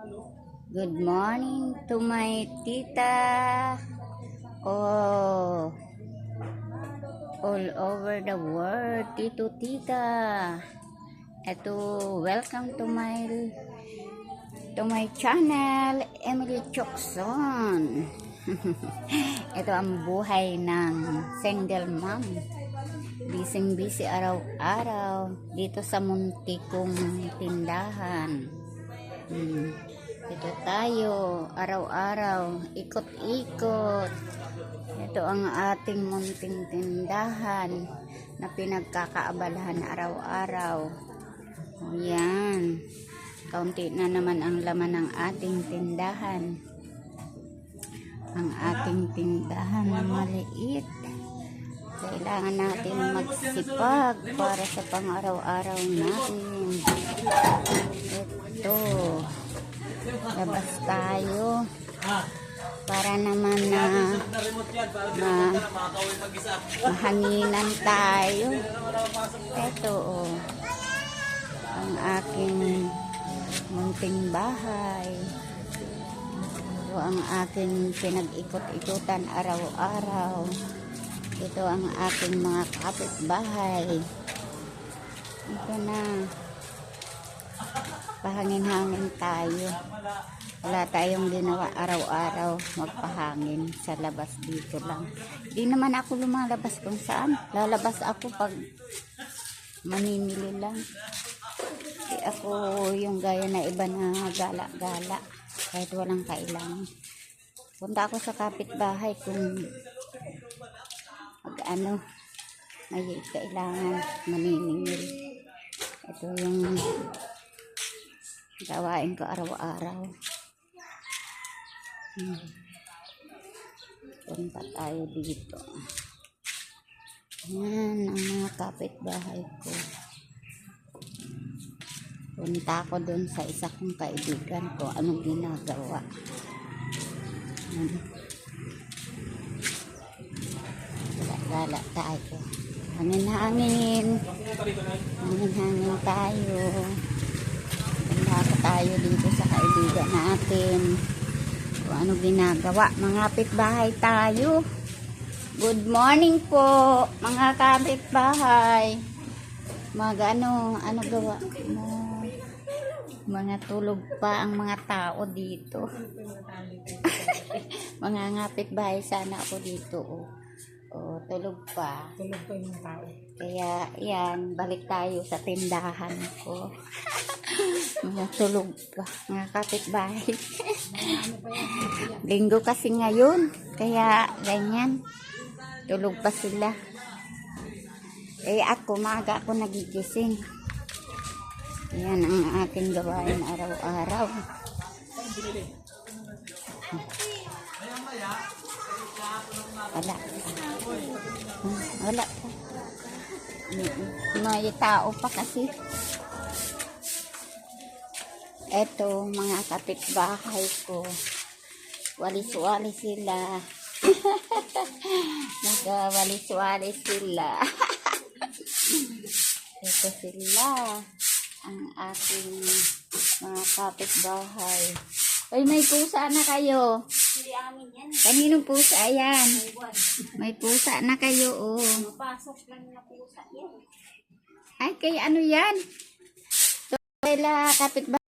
Good morning to my tita. Oh, all over the world, tito, tita. Ito, welcome to my channel, Emily Chokson. Ito ang buhay ng single mom. Busy araw-araw dito sa muntikong tindahan. Dito tayo araw-araw, ikot-ikot. Ito ang ating munting tindahan na pinagkakaabalahan araw-araw. Yan, kaunti na naman ang laman ng ating tindahan. Ang ating tindahan na maliit. Kailangan natin magsipag para sa pang-araw-araw natin. Ito, labas tayo para naman na mahanginan tayo. Ito, ang aking munting bahay. Ito ang aking pinag-ikot-ikutan araw-araw. Ito ang aking mga kapitbahay. Ito na. Pahangin-hangin tayo. Wala tayong ginawa araw-araw. Magpahangin sa labas dito lang. Di naman ako lumalabas kung saan. Lalabas ako pag mamimili lang. Di ako yung gaya na iba na gala-gala. Kahit walang kailangan. Punta ako sa kapitbahay kung may kailangan maniningil. Ito yung gawain ko araw-araw. Punta tayo dito. Yan ang mga kapitbahay ko. Punta ako dun sa isa kong kaibigan ko anong ginagawa. Gala tayo. Hangin-hangin. Hangin-hangin tayo. Punta tayo dito sa kaibigan natin. Kung ano ginagawa. Mga kapitbahay tayo. Good morning po, mga kapitbahay. Ano gawa? Mga tulog pa ang mga tao dito. Mga kapitbahay sana ako dito. Tulog pa. Tulog pa yung tao. Kaya, yan, balik tayo sa tindahan ko. Mga tulog pa, mga kapitbahay. Linggo kasi ngayon. Kaya, ganyan. Tulog pa sila. Ako, maaga ako nagigising. Yan ang aking gawain araw-araw. Wala pa. May tao pa kasi. Eto, mga kapitbahay ko. Walis-walis sila. Nagwalis-walis sila. Ito sila. Ang aking mga kapitbahay. Ay, may pusa na kayo. Kaninong pusa yan? May pusa na kayo, Mapasok lang na pusa yan. Ay, kay ano yan? Kapitbahay.